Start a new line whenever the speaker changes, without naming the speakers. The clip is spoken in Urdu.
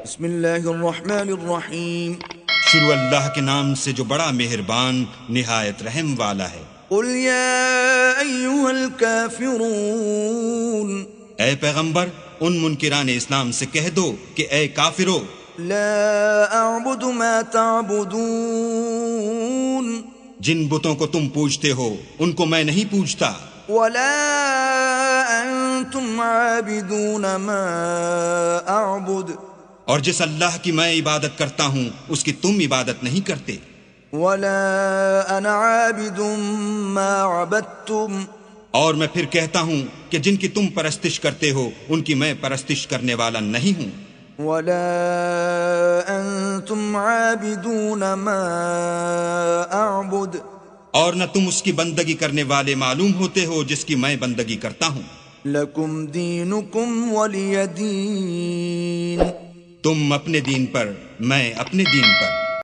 بسم اللہ الرحمن الرحیم
شروع اللہ کے نام سے جو بڑا مہربان نہایت رحم والا ہے۔
قل یا ایھا الکافرون،
اے پیغمبر ان منکران اسلام سے کہہ دو کہ اے کافرو،
لا اعبد ما تعبدون،
جن بتوں کو تم پوجتے ہو ان کو میں نہیں پوجتا،
ولا انتم عابدون ما اعبد،
اور جس اللہ کی میں عبادت کرتا ہوں اس کی تم عبادت نہیں کرتے،
ولا انا عابد ما عبدتم،
اور میں پھر کہتا ہوں کہ جن کی تم پرستش کرتے ہو ان کی میں پرستش کرنے والا نہیں ہوں،
ولا انتم عابدون ما اعبد،
اور نہ تم اس کی بندگی کرنے والے معلوم ہوتے ہو جس کی میں بندگی کرتا ہوں۔
لکم دینکم ولی دین،
تم اپنے دین پر، میں اپنے دین پر۔